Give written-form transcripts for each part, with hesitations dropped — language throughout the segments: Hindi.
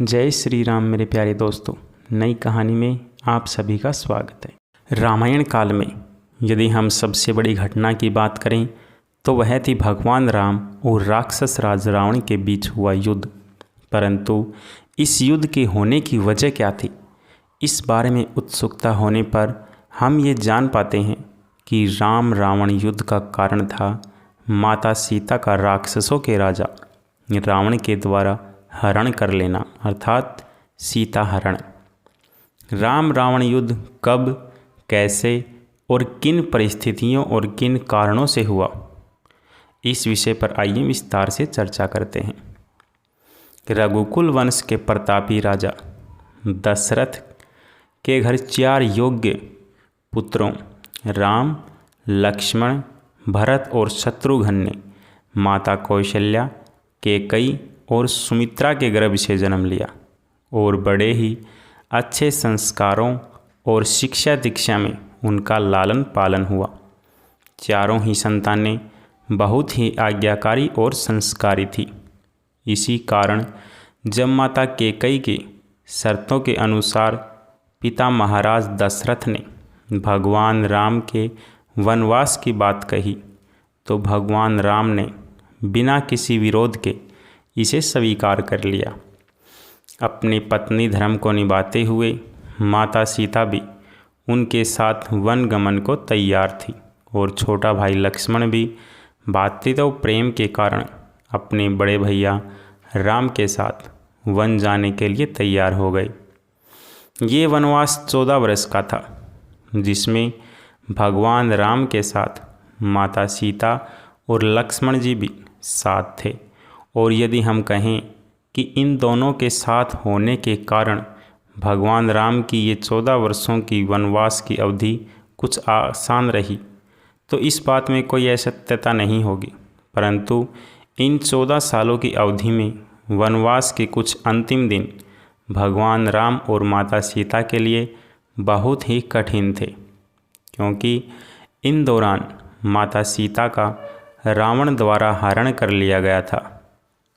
जय श्री राम मेरे प्यारे दोस्तों। नई कहानी में आप सभी का स्वागत है। रामायण काल में यदि हम सबसे बड़ी घटना की बात करें तो वह थी भगवान राम और राक्षस राज रावण के बीच हुआ युद्ध। परंतु इस युद्ध के होने की वजह क्या थी, इस बारे में उत्सुकता होने पर हम ये जान पाते हैं कि राम रावण युद्ध का कारण था माता सीता का राक्षसों के राजा रावण के द्वारा हरण कर लेना, अर्थात सीता हरण। राम रावण युद्ध कब, कैसे और किन परिस्थितियों और किन कारणों से हुआ, इस विषय पर आइए विस्तार से चर्चा करते हैं। रघुकुल वंश के प्रतापी राजा दशरथ के घर 4 योग्य पुत्रों राम, लक्ष्मण, भरत और शत्रुघ्न ने माता कौशल्या, कैकेयी और सुमित्रा के गर्भ से जन्म लिया और बड़े ही अच्छे संस्कारों और शिक्षा दीक्षा में उनका लालन पालन हुआ। चारों ही संतानें बहुत ही आज्ञाकारी और संस्कारी थी। इसी कारण जब माता कैकेयी की शर्तों के अनुसार पिता महाराज दशरथ ने भगवान राम के वनवास की बात कही तो भगवान राम ने बिना किसी विरोध के इसे स्वीकार कर लिया। अपने पत्नी धर्म को निभाते हुए माता सीता भी उनके साथ वन गमन को तैयार थी और छोटा भाई लक्ष्मण भी भातृत्व प्रेम के कारण अपने बड़े भैया राम के साथ वन जाने के लिए तैयार हो गए। ये वनवास 14 वर्ष का था, जिसमें भगवान राम के साथ माता सीता और लक्ष्मण जी भी साथ थे। और यदि हम कहें कि इन दोनों के साथ होने के कारण भगवान राम की ये 14 वर्षों की वनवास की अवधि कुछ आसान रही, तो इस बात में कोई असत्यता नहीं होगी। परंतु इन 14 सालों की अवधि में वनवास के कुछ अंतिम दिन भगवान राम और माता सीता के लिए बहुत ही कठिन थे, क्योंकि इन दौरान माता सीता का रावण द्वारा हरण कर लिया गया था।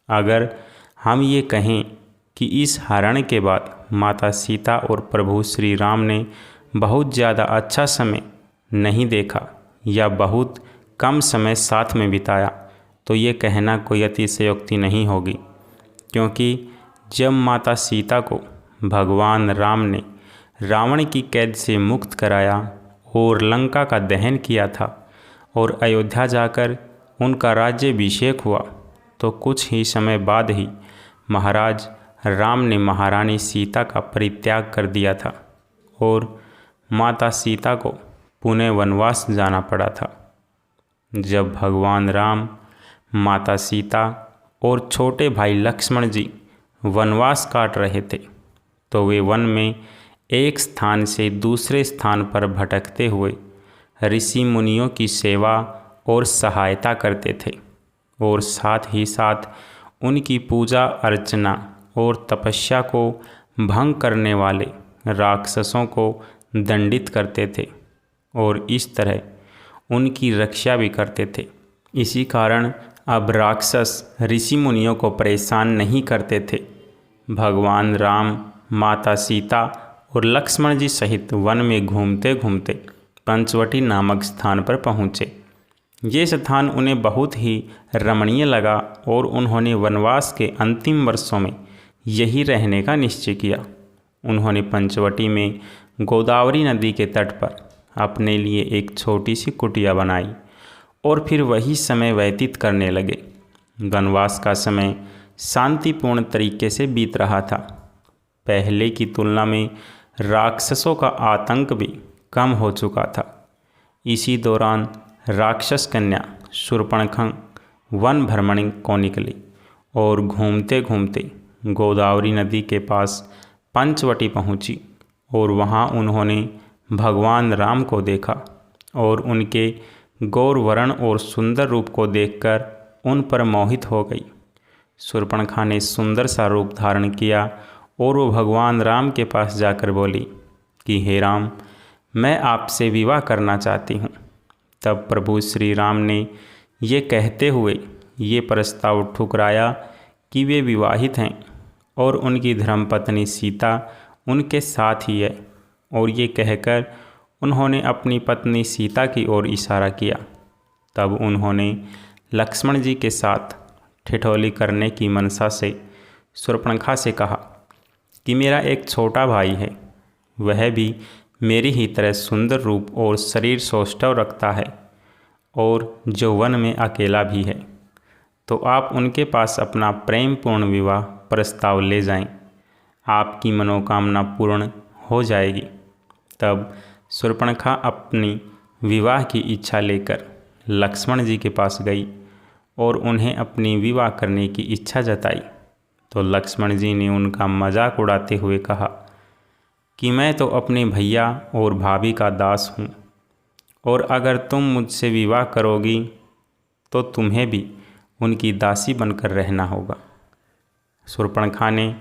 अगर हम ये कहें कि इस हरण के बाद माता सीता और प्रभु श्री राम ने बहुत ज़्यादा अच्छा समय नहीं देखा या बहुत कम समय साथ में बिताया, तो ये कहना कोई अतिशयोक्ति नहीं होगी, क्योंकि जब माता सीता को भगवान राम ने रावण की कैद से मुक्त कराया और लंका का दहन किया था और अयोध्या जाकर उनका राज्याभिषेक हुआ, तो कुछ ही समय बाद ही महाराज राम ने महारानी सीता का परित्याग कर दिया था और माता सीता को पुनः वनवास जाना पड़ा था। जब भगवान राम, माता सीता और छोटे भाई लक्ष्मण जी वनवास काट रहे थे, तो वे वन में एक स्थान से दूसरे स्थान पर भटकते हुए ऋषि मुनियों की सेवा और सहायता करते थे और साथ ही साथ उनकी पूजा अर्चना और तपस्या को भंग करने वाले राक्षसों को दंडित करते थे और इस तरह उनकी रक्षा भी करते थे। इसी कारण अब राक्षस ऋषि मुनियों को परेशान नहीं करते थे। भगवान राम, माता सीता और लक्ष्मण जी सहित वन में घूमते घूमते पंचवटी नामक स्थान पर पहुँचे। ये स्थान उन्हें बहुत ही रमणीय लगा और उन्होंने वनवास के अंतिम वर्षों में यही रहने का निश्चय किया। उन्होंने पंचवटी में गोदावरी नदी के तट पर अपने लिए एक छोटी सी कुटिया बनाई और फिर वही समय व्यतीत करने लगे। वनवास का समय शांतिपूर्ण तरीके से बीत रहा था। पहले की तुलना में राक्षसों का आतंक भी कम हो चुका था। इसी दौरान राक्षस कन्या शूर्पणखा वन भ्रमण को निकली और घूमते घूमते गोदावरी नदी के पास पंचवटी पहुंची और वहां उन्होंने भगवान राम को देखा और उनके गौरवर्ण और सुंदर रूप को देखकर उन पर मोहित हो गई। शूर्पणखा ने सुंदर सा रूप धारण किया और वो भगवान राम के पास जाकर बोली कि हे राम, मैं आपसे विवाह करना चाहती हूँ। तब प्रभु श्री राम ने ये कहते हुए ये प्रस्ताव ठुकराया कि वे विवाहित हैं और उनकी धर्मपत्नी सीता उनके साथ ही है। और ये कहकर उन्होंने अपनी पत्नी सीता की ओर इशारा किया। तब उन्होंने लक्ष्मण जी के साथ ठिठोली करने की मनसा से शूर्पणखा से कहा कि मेरा एक छोटा भाई है, वह भी मेरी ही तरह सुंदर रूप और शरीर सौष्ठव रखता है और जो वन में अकेला भी है, तो आप उनके पास अपना प्रेमपूर्ण विवाह प्रस्ताव ले जाएं, आपकी मनोकामना पूर्ण हो जाएगी। तब शूर्पणखा अपनी विवाह की इच्छा लेकर लक्ष्मण जी के पास गई और उन्हें अपनी विवाह करने की इच्छा जताई। तो लक्ष्मण जी ने उनका मजाक उड़ाते हुए कहा कि मैं तो अपने भैया और भाभी का दास हूँ, और अगर तुम मुझसे विवाह करोगी तो तुम्हें भी उनकी दासी बनकर रहना होगा। शूर्पणखा ने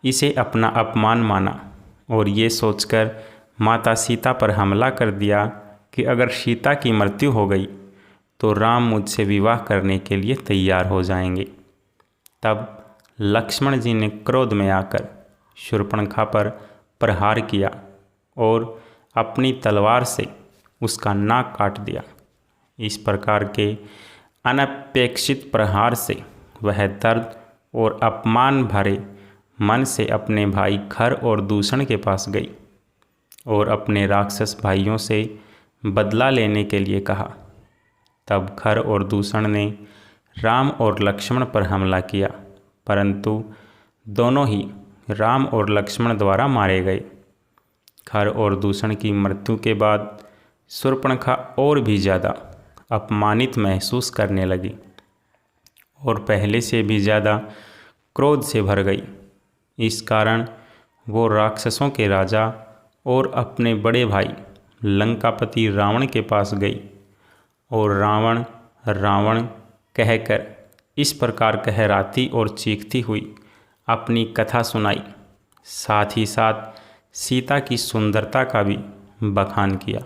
इसे अपना अपमान माना और ये सोचकर माता सीता पर हमला कर दिया कि अगर सीता की मृत्यु हो गई तो राम मुझसे विवाह करने के लिए तैयार हो जाएंगे। तब लक्ष्मण जी ने क्रोध में आकर शूर्पणखा पर प्रहार किया और अपनी तलवार से उसका नाक काट दिया। इस प्रकार के अनपेक्षित प्रहार से वह दर्द और अपमान भरे मन से अपने भाई खर और दूषण के पास गई और अपने राक्षस भाइयों से बदला लेने के लिए कहा। तब खर और दूषण ने राम और लक्ष्मण पर हमला किया, परंतु दोनों ही राम और लक्ष्मण द्वारा मारे गए। खर और दूषण की मृत्यु के बाद शूर्पणखा और भी ज़्यादा अपमानित महसूस करने लगी और पहले से भी ज़्यादा क्रोध से भर गई। इस कारण वो राक्षसों के राजा और अपने बड़े भाई लंकापति रावण के पास गई और रावण रावण कहकर इस प्रकार कहराती और चीखती हुई अपनी कथा सुनाई। साथ ही साथ सीता की सुंदरता का भी बखान किया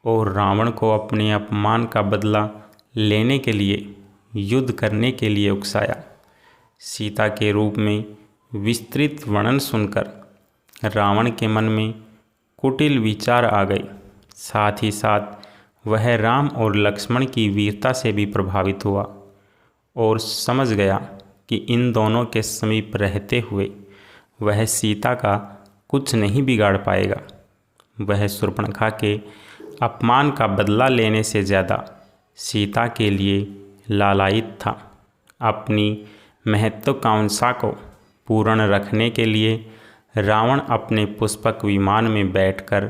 और रावण को अपने अपमान का बदला लेने के लिए युद्ध करने के लिए उकसाया। सीता के रूप में विस्तृत वर्णन सुनकर रावण के मन में कुटिल विचार आ गए। साथ ही साथ वह राम और लक्ष्मण की वीरता से भी प्रभावित हुआ और समझ गया कि इन दोनों के समीप रहते हुए वह सीता का कुछ नहीं बिगाड़ पाएगा। वह शूर्पणखा के अपमान का बदला लेने से ज़्यादा सीता के लिए लालायित था। अपनी महत्वाकांक्षा को पूर्ण रखने के लिए रावण अपने पुष्पक विमान में बैठकर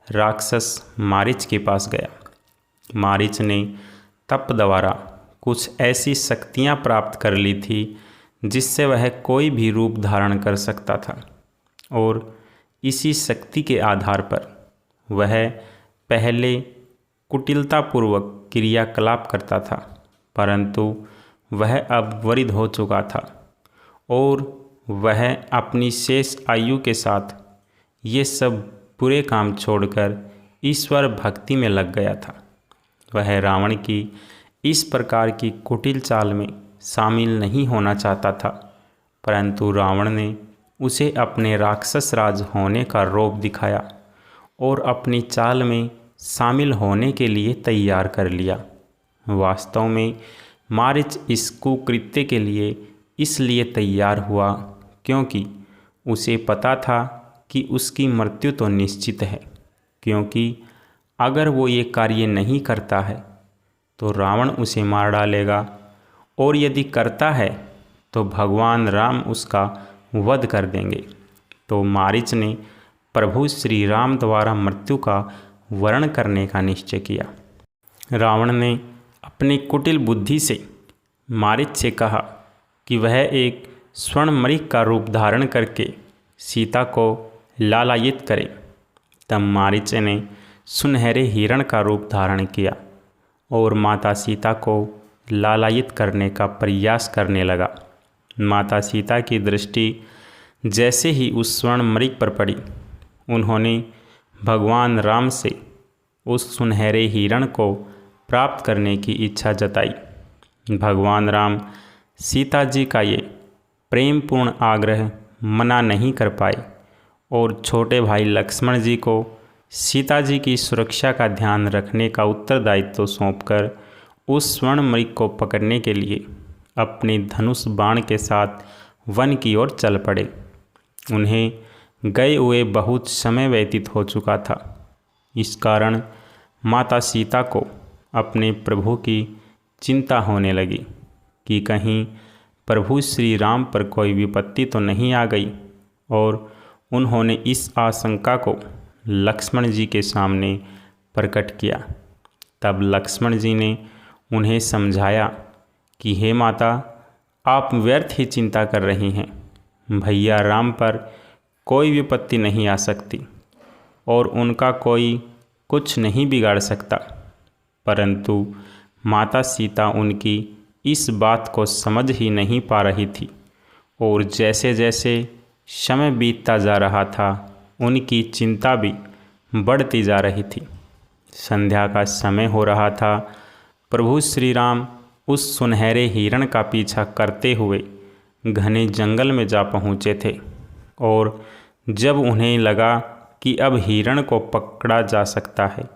राक्षस मारीच के पास गया। मारीच ने तप द्वारा कुछ ऐसी शक्तियाँ प्राप्त कर ली थी जिससे वह कोई भी रूप धारण कर सकता था और इसी शक्ति के आधार पर वह पहले कुटिलतापूर्वक क्रियाकलाप करता था, परंतु वह अब वृद्ध हो चुका था और वह अपनी शेष आयु के साथ ये सब बुरे काम छोड़कर ईश्वर भक्ति में लग गया था। वह रावण की इस प्रकार की कुटिल चाल में शामिल नहीं होना चाहता था, परंतु रावण ने उसे अपने राक्षस राज होने का रौब दिखाया और अपनी चाल में शामिल होने के लिए तैयार कर लिया। वास्तव में मारीच इस कुकृत्य के लिए इसलिए तैयार हुआ क्योंकि उसे पता था कि उसकी मृत्यु तो निश्चित है, क्योंकि अगर वो ये कार्य नहीं करता है तो रावण उसे मार डालेगा और यदि करता है तो भगवान राम उसका वध कर देंगे। तो मारीच ने प्रभु श्री राम द्वारा मृत्यु का वर्ण करने का निश्चय किया। रावण ने अपनी कुटिल बुद्धि से मारीच से कहा कि वह एक स्वर्ण मृग का रूप धारण करके सीता को लालायित करे। तब मारीच ने सुनहरे हिरण का रूप धारण किया और माता सीता को लालायित करने का प्रयास करने लगा। माता सीता की दृष्टि जैसे ही उस स्वर्ण मृग पर पड़ी, उन्होंने भगवान राम से उस सुनहरे हिरण को प्राप्त करने की इच्छा जताई। भगवान राम सीता जी का ये प्रेमपूर्ण आग्रह मना नहीं कर पाए और छोटे भाई लक्ष्मण जी को सीता जी की सुरक्षा का ध्यान रखने का उत्तरदायित्व सौंपकर उस स्वर्ण मृग को पकड़ने के लिए अपने धनुष बाण के साथ वन की ओर चल पड़े। उन्हें गए हुए बहुत समय व्यतीत हो चुका था। इस कारण माता सीता को अपने प्रभु की चिंता होने लगी कि कहीं प्रभु श्री राम पर कोई विपत्ति तो नहीं आ गई, और उन्होंने इस आशंका को लक्ष्मण जी के सामने प्रकट किया। तब लक्ष्मण जी ने उन्हें समझाया कि हे माता, आप व्यर्थ ही चिंता कर रही हैं। भैया राम पर कोई विपत्ति नहीं आ सकती और उनका कोई कुछ नहीं बिगाड़ सकता। परंतु माता सीता उनकी इस बात को समझ ही नहीं पा रही थी, और जैसे जैसे समय बीतता जा रहा था उनकी चिंता भी बढ़ती जा रही थी। संध्या का समय हो रहा था। प्रभु श्री राम उस सुनहरे हिरण का पीछा करते हुए घने जंगल में जा पहुँचे थे, और जब उन्हें लगा कि अब हिरण को पकड़ा जा सकता है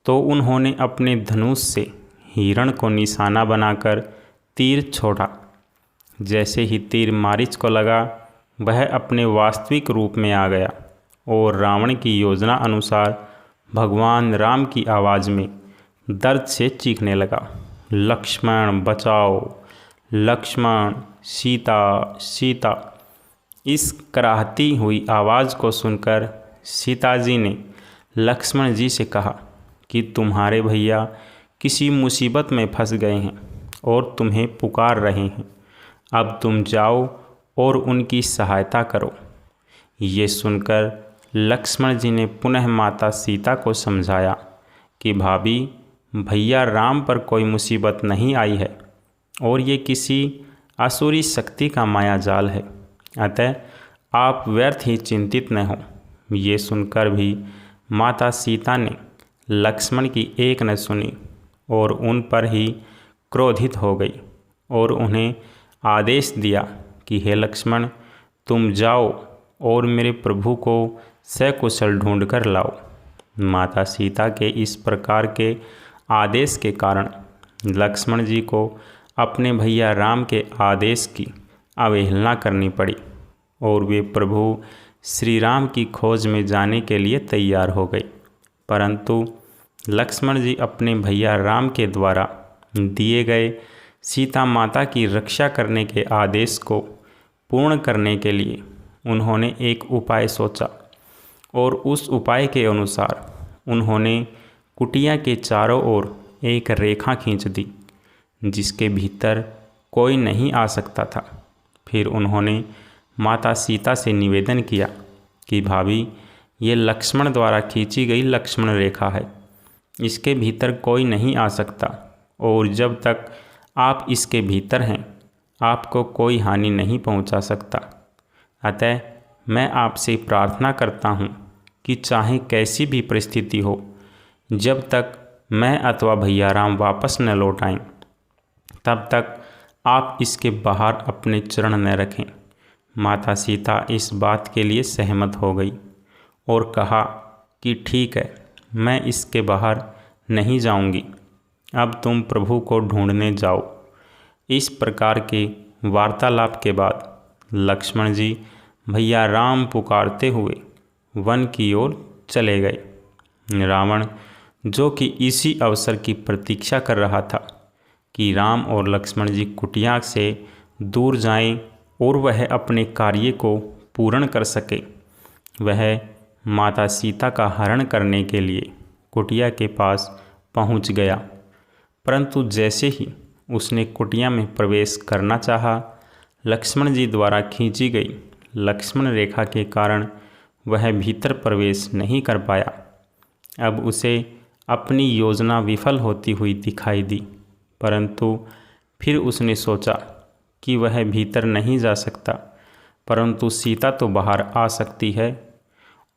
तो उन्होंने अपने धनुष से हिरण को निशाना बनाकर तीर छोड़ा। जैसे ही तीर मारीच को लगा, वह अपने वास्तविक रूप में आ गया और रावण की योजना अनुसार भगवान राम की आवाज़ में दर्द से चीखने लगा, लक्ष्मण बचाओ, लक्ष्मण, सीता सीता। इस कराहती हुई आवाज़ को सुनकर सीता जी ने लक्ष्मण जी से कहा कि तुम्हारे भैया किसी मुसीबत में फंस गए हैं और तुम्हें पुकार रहे हैं। अब तुम जाओ और उनकी सहायता करो। ये सुनकर लक्ष्मण जी ने पुनः माता सीता को समझाया कि भाभी, भैया राम पर कोई मुसीबत नहीं आई है और ये किसी आसुरी शक्ति का माया जाल है, अतः आप व्यर्थ ही चिंतित न हो। ये सुनकर भी माता सीता ने लक्ष्मण की एक न सुनी और उन पर ही क्रोधित हो गई और उन्हें आदेश दिया कि हे लक्ष्मण, तुम जाओ और मेरे प्रभु को सकुशल ढूंढ कर लाओ। माता सीता के इस प्रकार के आदेश के कारण लक्ष्मण जी को अपने भैया राम के आदेश की अवहेलना करनी पड़ी और वे प्रभु श्री राम की खोज में जाने के लिए तैयार हो गए। परंतु लक्ष्मण जी अपने भैया राम के द्वारा दिए गए सीता माता की रक्षा करने के आदेश को पूर्ण करने के लिए उन्होंने एक उपाय सोचा, और उस उपाय के अनुसार उन्होंने कुटिया के चारों ओर एक रेखा खींच दी जिसके भीतर कोई नहीं आ सकता था। फिर उन्होंने माता सीता से निवेदन किया कि भाभी, ये लक्ष्मण द्वारा खींची गई लक्ष्मण रेखा है, इसके भीतर कोई नहीं आ सकता और जब तक आप इसके भीतर हैं आपको कोई हानि नहीं पहुंचा सकता। अतः मैं आपसे प्रार्थना करता हूं कि चाहे कैसी भी परिस्थिति हो, जब तक मैं अथवा भैया राम वापस न लौट आएं, तब तक आप इसके बाहर अपने चरण न रखें। माता सीता इस बात के लिए सहमत हो गई और कहा कि ठीक है, मैं इसके बाहर नहीं जाऊंगी, अब तुम प्रभु को ढूंढने जाओ। इस प्रकार के वार्तालाप के बाद लक्ष्मण जी भैया राम पुकारते हुए वन की ओर चले गए। रावण, जो कि इसी अवसर की प्रतीक्षा कर रहा था कि राम और लक्ष्मण जी कुटिया से दूर जाएं और वह अपने कार्य को पूर्ण कर सके, वह माता सीता का हरण करने के लिए कुटिया के पास पहुंच गया। परंतु जैसे ही उसने कुटिया में प्रवेश करना चाहा, लक्ष्मण जी द्वारा खींची गई लक्ष्मण रेखा के कारण वह भीतर प्रवेश नहीं कर पाया। अब उसे अपनी योजना विफल होती हुई दिखाई दी, परंतु फिर उसने सोचा कि वह भीतर नहीं जा सकता, परंतु सीता तो बाहर आ सकती है,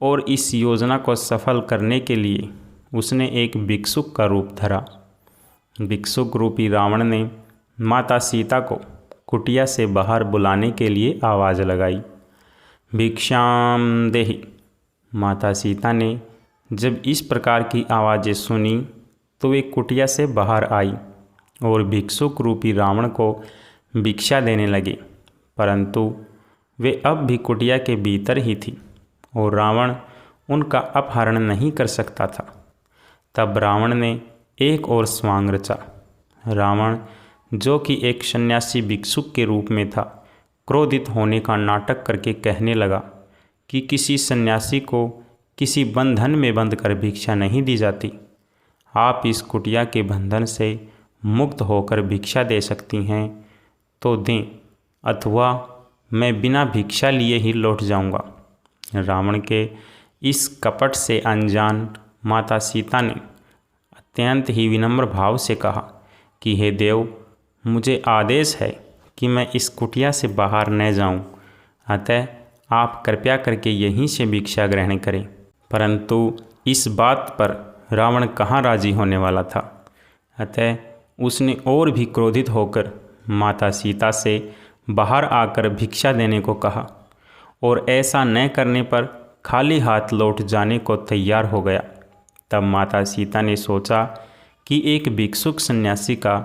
और इस योजना को सफल करने के लिए उसने एक भिक्षुक का रूप धरा। भिक्षुक रूपी रावण ने माता सीता को कुटिया से बाहर बुलाने के लिए आवाज़ लगाई। भिक्षाम देहि। माता सीता ने जब इस प्रकार की आवाज़ें सुनी तो वे कुटिया से बाहर आई और भिक्षुक रूपी रावण को भिक्षा देने लगे, परंतु वे अब भी कुटिया के भीतर ही थी और रावण उनका अपहरण नहीं कर सकता था। तब रावण ने एक और स्वांग रचा। रावण, जो कि एक सन्यासी भिक्षुक के रूप में था, क्रोधित होने का नाटक करके कहने लगा कि किसी सन्यासी को किसी बंधन में बंध कर भिक्षा नहीं दी जाती। आप इस कुटिया के बंधन से मुक्त होकर भिक्षा दे सकती हैं तो दें, अथवा मैं बिना भिक्षा लिए ही लौट जाऊंगा। रावण के इस कपट से अनजान माता सीता ने अत्यंत ही विनम्र भाव से कहा कि हे देव, मुझे आदेश है कि मैं इस कुटिया से बाहर न जाऊं, अतः आप कृपया करके यहीं से भिक्षा ग्रहण करें। परंतु इस बात पर रावण कहाँ राजी होने वाला था, अतः उसने और भी क्रोधित होकर माता सीता से बाहर आकर भिक्षा देने को कहा और ऐसा न करने पर खाली हाथ लौट जाने को तैयार हो गया। तब माता सीता ने सोचा कि एक भिक्षुक सन्यासी का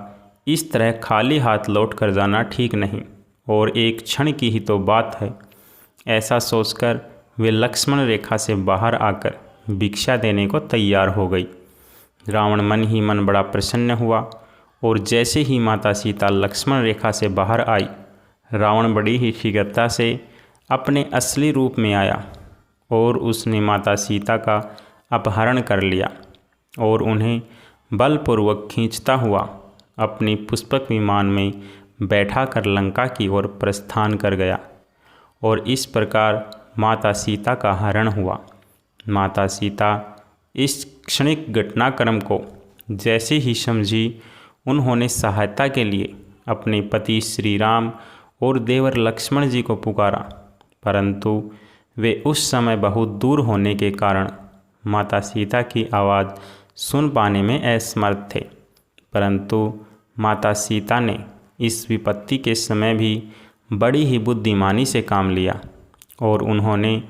इस तरह खाली हाथ लौट कर जाना ठीक नहीं और एक क्षण की ही तो बात है। ऐसा सोचकर वे लक्ष्मण रेखा से बाहर आकर भिक्षा देने को तैयार हो गई। रावण मन ही मन बड़ा प्रसन्न हुआ और जैसे ही माता सीता लक्ष्मण रेखा से बाहर आई, रावण बड़ी ही शीघ्रता से अपने असली रूप में आया और उसने माता सीता का अपहरण कर लिया और उन्हें बलपूर्वक खींचता हुआ अपनी पुष्पक विमान में बैठा कर लंका की ओर प्रस्थान कर गया और इस प्रकार माता सीता का हरण हुआ। माता सीता इस क्षणिक घटनाक्रम को जैसे ही समझी, उन्होंने सहायता के लिए अपने पति श्री राम और देवर लक्ष्मण जी को पुकारा, परंतु वे उस समय बहुत दूर होने के कारण माता सीता की आवाज़ सुन पाने में असमर्थ थे। परंतु माता सीता ने इस विपत्ति के समय भी बड़ी ही बुद्धिमानी से काम लिया और उन्होंने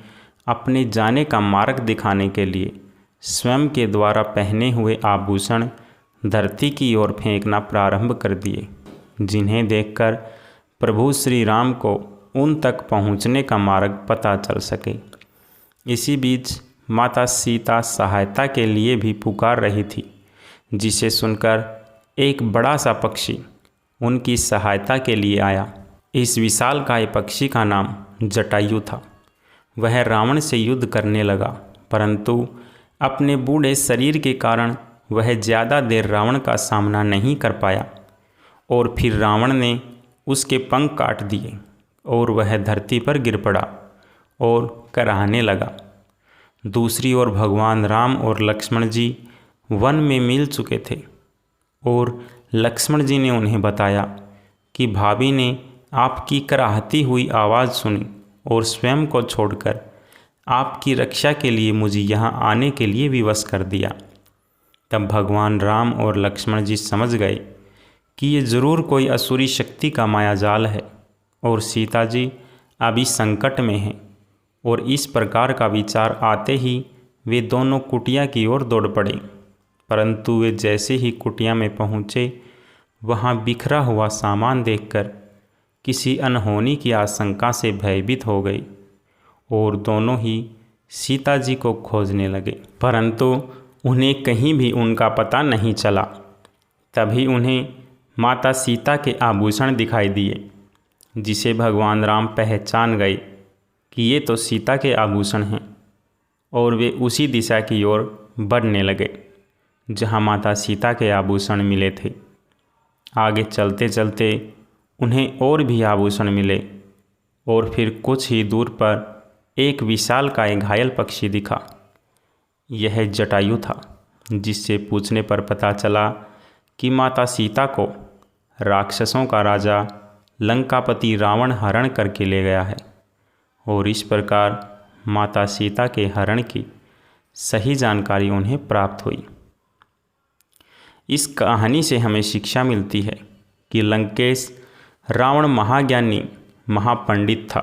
अपने जाने का मार्ग दिखाने के लिए स्वयं के द्वारा पहने हुए आभूषण धरती की ओर फेंकना प्रारंभ कर दिए, जिन्हें देखकर प्रभु श्री राम को उन तक पहुँचने का मार्ग पता चल सके। इसी बीच माता सीता सहायता के लिए भी पुकार रही थी, जिसे सुनकर एक बड़ा सा पक्षी उनकी सहायता के लिए आया। इस विशालकाय पक्षी का नाम जटायु था। वह रावण से युद्ध करने लगा, परंतु अपने बूढ़े शरीर के कारण वह ज़्यादा देर रावण का सामना नहीं कर पाया और फिर रावण ने उसके पंख काट दिए और वह धरती पर गिर पड़ा और कराहने लगा। दूसरी ओर भगवान राम और लक्ष्मण जी वन में मिल चुके थे और लक्ष्मण जी ने उन्हें बताया कि भाभी ने आपकी कराहती हुई आवाज़ सुनी और स्वयं को छोड़कर आपकी रक्षा के लिए मुझे यहाँ आने के लिए विवश कर दिया। तब भगवान राम और लक्ष्मण जी समझ गए कि ये ज़रूर कोई असुरी शक्ति का मायाजाल है और सीता जी अभी संकट में हैं, और इस प्रकार का विचार आते ही वे दोनों कुटिया की ओर दौड़ पड़े। परंतु वे जैसे ही कुटिया में पहुँचे, वहाँ बिखरा हुआ सामान देखकर किसी अनहोनी की आशंका से भयभीत हो गए और दोनों ही सीता जी को खोजने लगे, परंतु उन्हें कहीं भी उनका पता नहीं चला। तभी उन्हें माता सीता के आभूषण दिखाई दिए, जिसे भगवान राम पहचान गए कि ये तो सीता के आभूषण हैं, और वे उसी दिशा की ओर बढ़ने लगे जहाँ माता सीता के आभूषण मिले थे। आगे चलते चलते उन्हें और भी आभूषण मिले और फिर कुछ ही दूर पर एक विशालकाय घायल पक्षी दिखा। यह जटायु था, जिससे पूछने पर पता चला कि माता सीता को राक्षसों का राजा लंकापति रावण हरण करके ले गया है, और इस प्रकार माता सीता के हरण की सही जानकारी उन्हें प्राप्त हुई। इस कहानी से हमें शिक्षा मिलती है कि लंकेश रावण महाज्ञानी महापंडित था।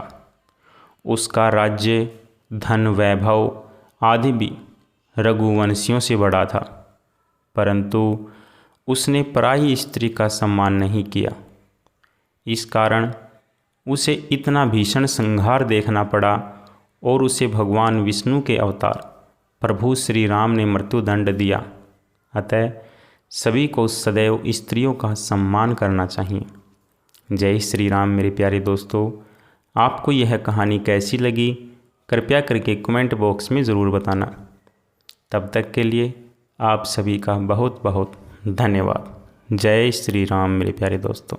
उसका राज्य, धन, वैभव आदि भी रघुवंशियों से बड़ा था, परंतु उसने पराई स्त्री का सम्मान नहीं किया। इस कारण उसे इतना भीषण संहार देखना पड़ा और उसे भगवान विष्णु के अवतार प्रभु श्री राम ने मृत्युदंड दिया। अतः सभी को सदैव स्त्रियों का सम्मान करना चाहिए। जय श्री राम। मेरे प्यारे दोस्तों, आपको यह कहानी कैसी लगी कृपया करके कमेंट बॉक्स में ज़रूर बताना। तब तक के लिए आप सभी का बहुत बहुत धन्यवाद। जय श्री राम मेरे प्यारे दोस्तों।